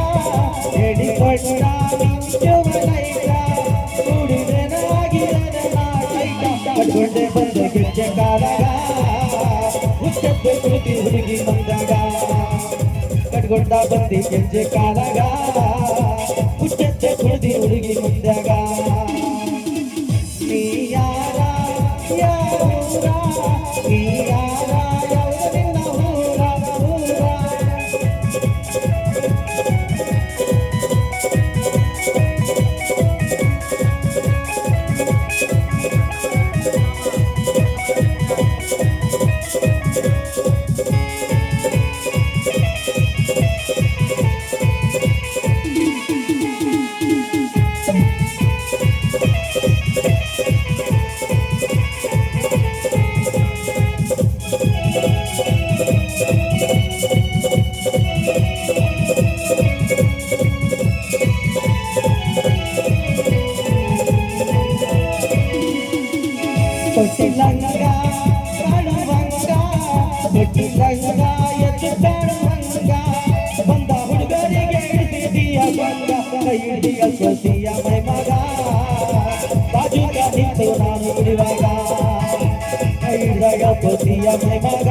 S3: ಎಡಿ ಸೊಳ್ಳ ಮಿಂಚು ಲೈಟ ಕುಡಿದನಾಗಿರದ ನಾಟೈಟ ಕಟ್ಕೊಂಡೆ ಬಂದ ಗೆಜ್ಜೆ ಕಾಲಗ ಹುಚ್ಚದ್ದು ಕುಳಿತಿ ಹುಡುಗಿ ಬಂದಾಗ ಕಟ್ಕೊಂಡ ಬಂದಿ ಗೆಜ್ಜೆ ಕಾಲಗ ಹುಚ್ಚತ್ತೆ ಕುಳಿತಿ ಹುಡುಗಿ ಬಂದಾಗ ನೀ ಯಾರ ಯಾರ ನೀ ಯಾರ ಯಾವ ನಿನ್ನ ಊರ ಊರ ತೊಟ್ಟಿಲಂಗ ಕಾಣುವಂಗ ತೊಟ್ಟಿಲಂಗ ಎದ್ದು ಕಾಣುವಂಗ ಬಂದ ಹುಡುಗರಿಗೆ ಹಿಡಿದಿಯ ಬಂಗ ಕೈ ಹಿಡಿಯ ಸ್ವತಿಯ ಮೈ ಮಗ ಬಾಜುಗ ನಿಂತು ನಾನು ಕುಡಿವಾಗ ಕೈ ಹಿಡಿಯ ಸ್ವತಿಯ ಮೈ ಮಗ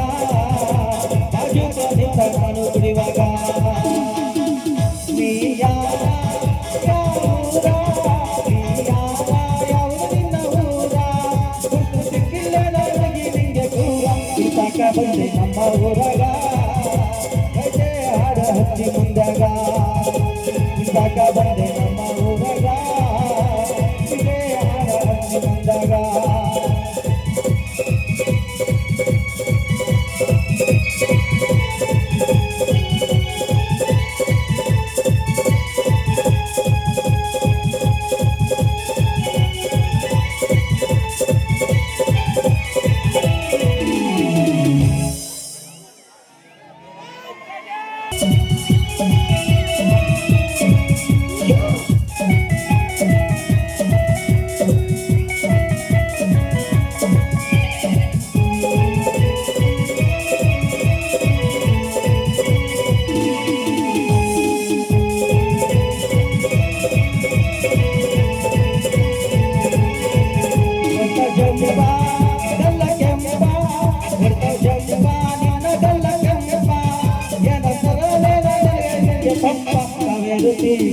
S3: ಬಾಜುಗ ನಿಂತ ನಾನು ಕುಡಿವಾಗ ನೀ ಯಾರ ಯಾರ ನೀ ಯಾರ ಯಾವುದು ನಿನ್ನ ಊರ ಬಂದೆ ನಮ್ಮ ಊರಾಗ ಗಜೆ ಹಾಡ ಹಚ್ಚಿ ಮುಂದಾಗ ಸಾಕ ಬಂದೆ ನಮ್ಮ ಊರಾಗ ಗಜೆ ಹಾಡ ಹಚ್ಚಿ ಮುಂದಾಗ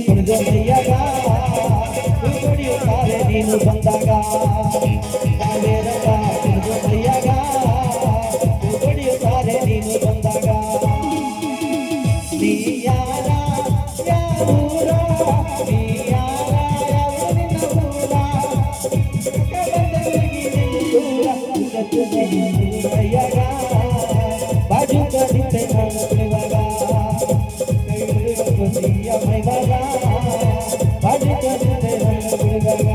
S3: ಕುಣಿದೊಯ್ಯಾಗ ಕುಡಿಯುತ್ತಾರೆ ನೀನು ಬಂದಾಗ ಕುಣಿದೊಯ್ಯಾಗ ಕುಡಿಯುತ್ತಾರೆ ನೀನು ಬಂದಾಗ ನೀ ಯಾರ ಯಾವೂರ ನೀ ಯಾರ ಯಾವ ನಿನ್ನ ಊರ ಕುಣಿದೊಯ್ಯಾಗ ಬಾಜು ಕಡಿತೆ ನಾನು ಕುಣಿವಾಗ ಮೈ ಮಗ ಬಾಜು ಕಡಿತೆ ನಾನು ಕುಣಿವಾಗ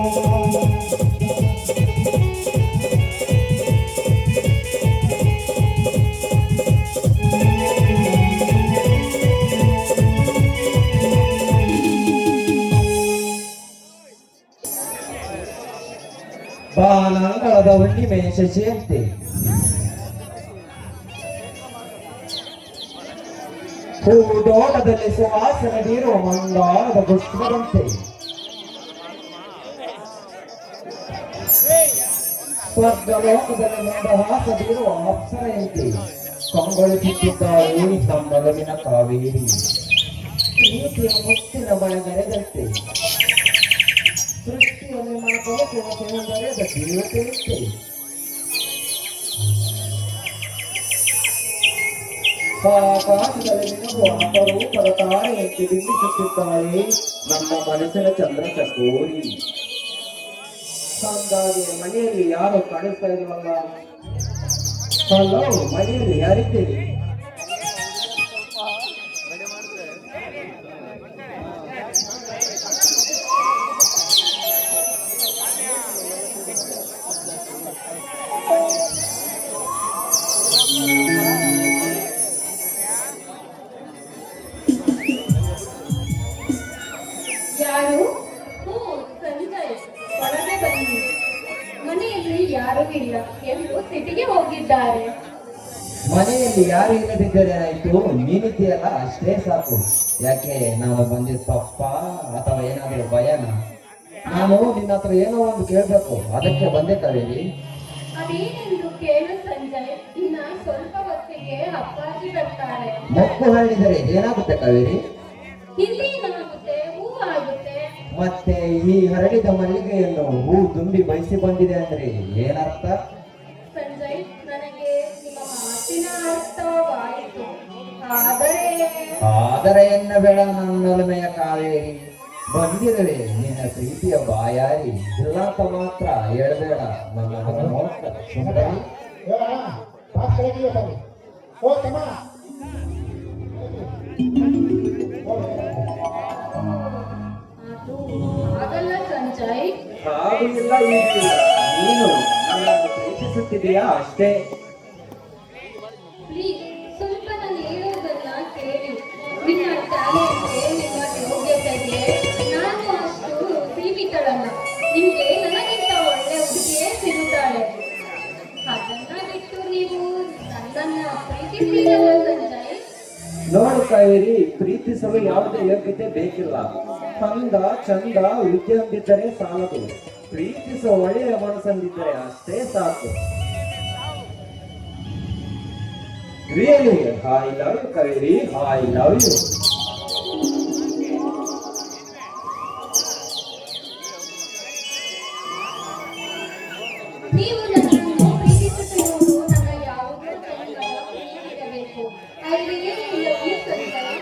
S4: ಬಾಲಾಂಗಳದ ಹುಣ್ಣಿಮೆಯ ಶಶಿಯಂತೆ ಹೂಡೋಟದಲ್ಲಿ ಸುವಾಸನೆ ಬೀರುವ ಮಂದಾರದ ಪುಷ್ಪದಂತೆ ಸ್ವರ್ಗಲೋಕದಲ್ಲಿ ಮಂದಹಾಸ ಬೀರುವ ಅಪ್ಸರೆಯಂತೆ ಕಂಗೊಳಿಸುತ್ತಿದ್ದಾಳೆ ನಮ್ಮೊಲವಿನ ಕಾವೇರಿ ಪ್ರೀತಿಯ ಮುತ್ತಿನ ಬಣಗರೆದಂತೆ ಸೃಷ್ಟಿಯಲ್ಲಿ ಮನಕೊಲುಕುವ ಸೌಂದರ್ಯದ ದೇವತೆಯಂತೆ ಆಕಾಶದಲ್ಲಿ ನಿನಗೂ ಅಪರೂಪದ ತಾರೆಯಂತೆ ಬಿಂಬಿಸುತ್ತಿದ್ದಾಳೆ ನಮ್ಮ ಮನಸ್ಸಿನ ಚಂದ್ರ ಚಕೋರಿ ಸಂದಾರಿಯ ಮನೆಯಲ್ಲಿ ಯಾರು ಕಾಣಿಸ್ತಾ ಇಲ್ವಲ್ಲ? ಹಲೋ, ಮನೆಯಲ್ಲಿ ಯಾರಿದ್ದೀರಿ?
S2: ಯಾರು? ಸಂಜಯ್, ಹೊರಗೆ ಬನ್ನಿ. ಮನೆಯಲ್ಲಿ ಯಾರೂ ಇಲ್ಲ, ಎಲ್ಲರೂ ಸಿಟಿಗೆ ಹೋಗಿದ್ದಾರೆ.
S4: ಮನೆಯಲ್ಲಿ
S6: ಮನೆಯಲ್ಲಿ ಯಾರು ಇಲ್ಲದಿದ್ದರೆ ಆಯ್ತು, ನೀನಿದ್ದೀಯಲ್ಲ ಅಷ್ಟೇ ಸಾಕು. ಯಾಕೆ ನಾನು ಬಂದಿದ್ದ ತಪ್ಪ ಅಥವಾ ಏನಾದರೂ ಭಯನ?
S4: ನಾನು ನಿನ್ನ ಹತ್ರ ಏನೋ ಒಂದು ಕೇಳ್ಬೇಕು, ಅದಕ್ಕೆ ಬಂದೆ ಕಾವೇರಿ.
S2: ಅದೇನೆಂದು ಕೇಳು ಸಂಜಯ್. ಇನ್ನ ಸ್ವಲ್ಪ ಹೊತ್ತಿಗೆ ಅಪ್ಪಾಜಿ ಬರ್ತಾರೆ.
S6: ಮೊಕ್ಕು ಹರಡಿದರೆ ಏನಾಗುತ್ತೆ ಕಾವೇರಿ?
S2: ಇನ್ನೇನಾಗುತ್ತೆ? ಹೂವಾಗುತ್ತೆ.
S6: ಮತ್ತೆ ಈ ಹರಡಿದ ಮಲ್ಲಿಗೆಯನ್ನು ಹೂ ತುಂಬಿ ಬಯಸಿ ಬಂದಿದೆ ಅಂದ್ರೆ ಏನರ್ಥ?
S2: ಸಂಜಯ್, ನನಗೆ ನಿಮ್ಮ ಮಾತಿನ ಅರ್ಥವಾಯಿತು. ಆದರೆ
S6: ಎನ್ನಬೇಡ ನನ್ನೊಲಮೆಯ ಕಾವೇರಿ. ಬಂದಿರುವೆ ನಿನ್ನ ಪ್ರೀತಿಯ ಬಾಯಾರಿ. ಇಲ್ಲ ಅಂತ ಮಾತ್ರ ಹೇಳ್ಬೇಡ ನನ್ನ ಮನಮೋಹಕ ಸುಂದರಿ.
S2: ಅದು ಹಾಗಲ್ಲ ಸಂಜಯ್.
S6: ಹಾಗೂ ಇಲ್ಲ ಈಗಿಲ್ಲ. ನೀನು ನನ್ನನ್ನು ಪ್ರೀತಿಸುತ್ತಿದೆಯಾ ಅಷ್ಟೇ.
S2: ಪ್ಲೀಸ್ ಸ್ವಲ್ಪ ನಾನು ಹೇಳೋದನ್ನ ಕೇಳಿ. ನಿನ್ನ ಟ್ಯಾಲೆಂಟ್ಗೆ, ನಿಮ್ಮ ಯೋಗ್ಯತೆಗೆ ನಾನು ಅಷ್ಟು ಸೀಮಿತಳಲ್ಲ. ನಿಮ್ಗೆ ನನಗಿಂತ ಒಳ್ಳೆ ಹುಡುಗಿಯೇ ಸಿಗುತ್ತಾಳೆ. ಅದನ್ನ ಬಿಟ್ಟು ನೀವು ನನ್ನನ್ನ ಪ್ರೀತಿಸಿರಲ್ಲ ಸಂಜಯ್.
S6: ನೋಡು ಕಾವೇರಿ, ಪ್ರೀತಿಸಲು ಯಾವುದೇ ಯೋಗ್ಯತೆ ಬೇಕಿಲ್ಲ. ಅಂದ ಚಂದ ವಿದ್ಯೆ ಹೊಂದಿದ್ದರೆ ಸಾಲದು. ಪ್ರೀತಿಸುವ ಒಳ್ಳೆಯ ಮನಸ್ಸಂದಿದ್ದರೆ ಅಷ್ಟೇ ಸಾಕು. Really I love you Kaveri, I love you.
S2: ನೀವು ನನ್ನನ್ನು ಪ್ರೀತಿಸುತ್ತಿರುವುದು ನನ್ನ ಯಾವುದೋ ಜನ್ಮದ ಪ್ರೀತಿಯಿರಬೇಕು. I really love you Sanjay.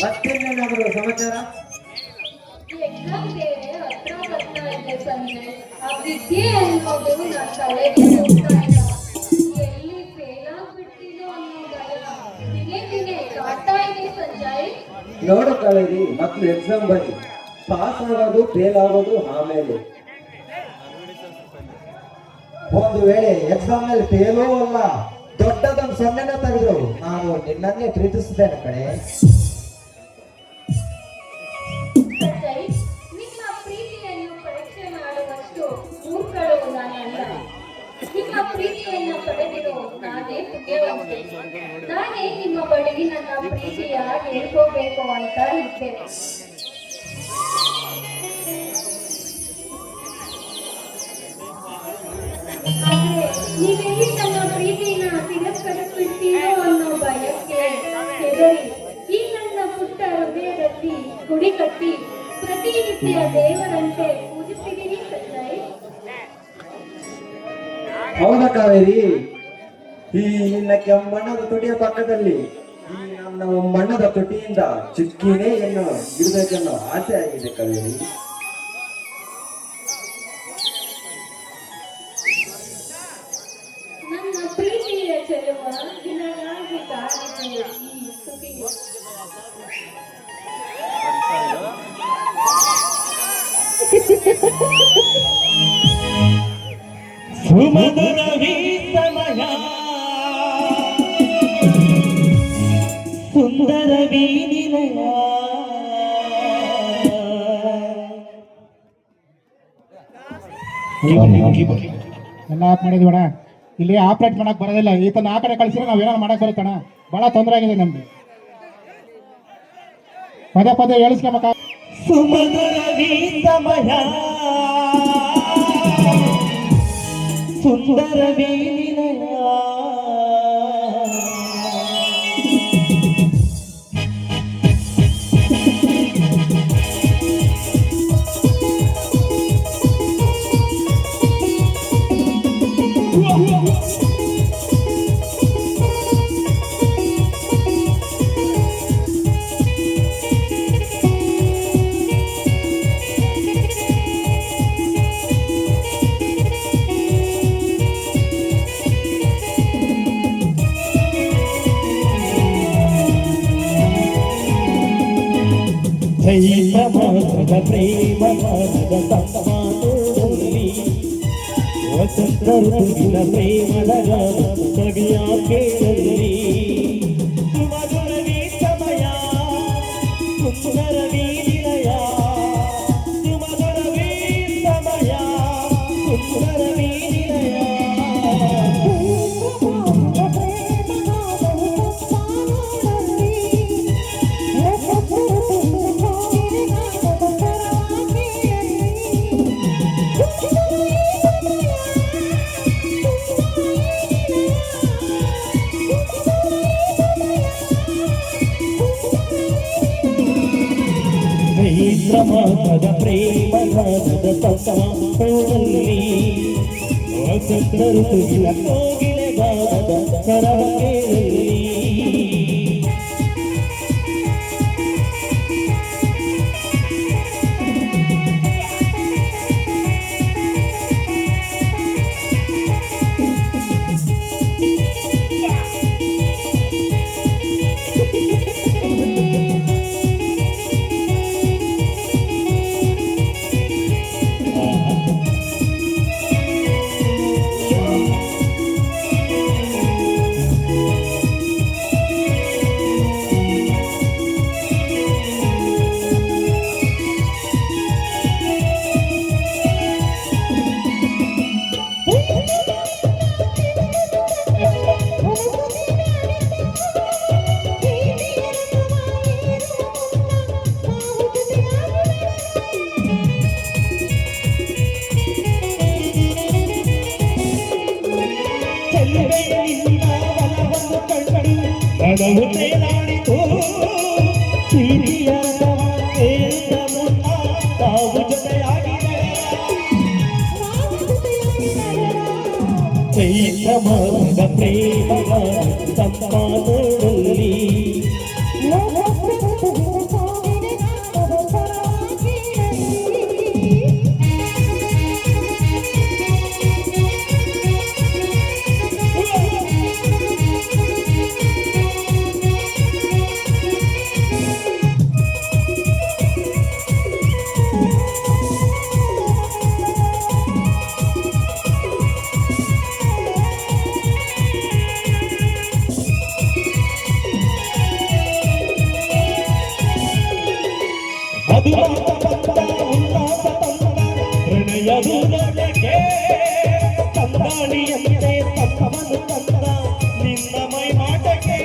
S6: ಮತ್ತೇನೇನಾದರೂ ಸಮಾಚಾರ?
S2: ಎಕ್ಸಾಮ್ ಬೇರೆ ಹತ್ರ ಬರ್ತಾ ಇದೆ ಸಂಜಯ್. ಆ ವಿದ್ಯೆ ಅನ್ನೋದು ನನ್ನ ತಲೆಗೆ ಹೋಗ್ತಾ ಇಲ್ಲ. ಎಲ್ಲಿ ಫೇಲ್ ಆಗ್ಬಿಡ್ತೀನೋ ಅನ್ನೋ ಭಯ ದಿನೇ ದಿನೇ ಕಾಡ್ತಾ ಇದೆ ಸಂಜಯ್.
S6: ನೋಡು ಕಾವೇರಿ, ಮಕ್ಕಳು ಎಕ್ಸಾಮ್ ಬನ್ನಿ. ಪಾಸ್ ಆಗೋದು ಫೇಲ್ ಆಗೋದು ಆಮೇಲೆ.
S4: ಒಂದು ವೇಳೆ ಎಕ್ಸಾಮ್ ನಲ್ಲಿ ಫೇಲೂ ಅಲ್ಲ, ದೊಡ್ಡದೊಂದು ಸೊನ್ನೆನ ತೆಗೆದ್ರು ನಾನು ನಿನ್ನನ್ನೇ ಪ್ರೀತಿಸುತ್ತೇನೆ ಕಣೆ.
S2: ಸಂಜಯ್, ನಿಮ್ಮ ಪ್ರೀತಿಯನ್ನು ಪರೀಕ್ಷೆ ಮಾಡುವಷ್ಟು ಮೂರ್ಖಳು ನಾನಲ್ಲ. ನಿಮ್ಮ ಪ್ರೀತಿಯನ್ನು ಪಡೆದಿರೋ ನಾನೇ ಪುಣ್ಯವಂತೆ. ನಾನೇ ನಿಮ್ಮ ಬಳಿ ನನ್ನ ಪ್ರೀತಿಯ ಹೇಳ್ಕೋಬೇಕು ಅಂತ ಇದ್ದೆ. ಆದ್ರೆ ನೀವೆಲ್ಲಿ ನನ್ನ ಪ್ರೀತಿನ ತಿರಸ್ಕರಿಸ್ಬಿಡ್ತೀರೋ ಅನ್ನೋ ಭಯಕ್ಕೆ ಹೆದರಿ ಈ ನನ್ನ ಪುಟ್ಟ ಹೃದಯದಲ್ಲಿ ಗುಡಿ ಕಟ್ಟಿ ಪ್ರತಿನಿತ್ಯ ದೇವರಂತೆ ಪೂಜಿಸ್ತಿದ್ದೀನಿ ಸಂಜಯ್.
S6: ಹೌದಾ ಕಾವೇರಿ? ಈ ನಿನ್ನ ಕೆಮ್ಮಣ್ಣದ ತೊಟಿಯ ಪಕ್ಕದಲ್ಲಿ ಈ ನನ್ನ ಮಣ್ಣದ ತೊಟಿಯಿಂದ ಚುಕ್ಕಿನೇ ಎನ್ನು ಇಡಬೇಕೆನ್ನೋ ಆಸೆ ಆಗಿದೆ ಕಾವೇರಿ.
S2: ನನ್ನ ಪ್ರೀತಿಯ ಚೆಲುವ ನಿನಗಾಗಿ ಕಾದಿದೆ ಈ ಸ್ತುತಿಯು.
S3: ಸುಮಧುರವೀ ಸಮಯ ಸುಂದರವೀ ನಿಲಯ.
S7: ಎಲ್ಲ ಆಫ್ ಮಾಡಿದ್ವಿ ಅಣ್ಣ. ಇಲ್ಲಿ ಆಪರೇಟ್ ಮಾಡಕ್ ಬರೋದಿಲ್ಲ. ಈತನ ಆ ಕಡೆ ಕಳಿಸಿದ್ರೆ ನಾವ್ ಏನಾರು ಮಾಡಕ್ ಬರುತ್ತಣ್ಣ. ಬಹಳ ತೊಂದರೆ ಆಗಿದೆ ನಮ್ಗೆ. ಪದೇ ಪದೇ ಹೇಳಿಸ್ಕೋಬೇಕ.
S3: ಸುಮಧುರವೀ ಸಮಯ ಸುಂದರವೀ ನಿಲಯ. ಚೈತ್ರ ಮಾಸದ ಪ್ರೇಮ ಮಾಸದ ಸಂಪಾದೋಲಿ ವಸಂತ ಋತುವಿನ ಪ್ರೇಮದ ಸವಿಯ ಕೇಳಲಿ ಸುಮಧುರವೀ ಸಮಯ ಸುಂದರವೀ ನಿಲಯ ಸುಮಧುರವೀ ಸಮಯ ಸುಂದರವೀ ನಿಲಯ ಚೈತ್ರ ಮಾಸದ ಪ್ರೇಮ ಮಾಸದ ಸಂಪಾದೋಲಿ ವಸಂತ ಋತುವಿನ ಕೋಗಿಲೆಗಾದ ಸ್ವರವ ಕೇಳಲಿ ಮನವು ತೇಲಾಡಿತು ಪ್ರೀತಿಯ ಸೇರಿದ ಮುನ್ನ ತಾವು ಜೊತೆಯಾಗಿದೆ ಚೈತ್ರ ಮಾಸದ ಪ್ರೇಮದ ಸಂಪಾದೋಲಿ ಪ್ರಣಯದು ನನಗೆ ತಂದಾಳಿಯಂತೆ ತಮ್ಮನು ತಂದ ನಿನ್ನ ಮೈ ಮಾಟಕ್ಕೆ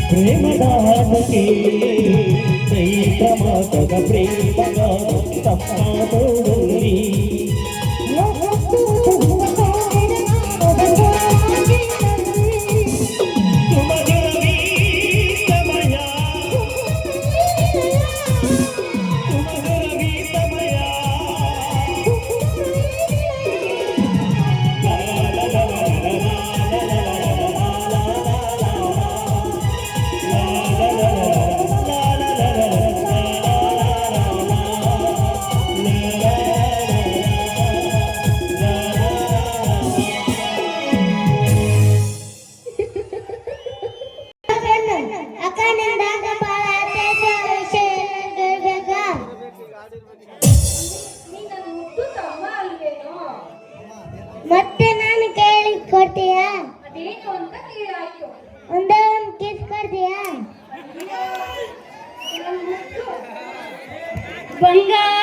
S3: ಪ್ರೇಮದಾಸಕ್ಕೆ ಚೈತ್ರ ಮಾಸದ ಪ್ರೇಮದ ಸಂಪಾದೋಲಿ ಸುಮಧುರವೀ ಸಮಯ ಸುಮಧುರವೀ ಸಮಯ
S2: ಮತ್ತೆ ನಾನು ಕೇಳಿ ಕೊಡ್ತೀಯಾ?
S1: ಅದೇನು ಅಂತ ಕೇಳಾಯ್ತು.
S2: ಒಂದೇ ಒಂದು ಕಿಸ್ ಕೊಡ್ತೀಯಾ? ಬಂಗಾರ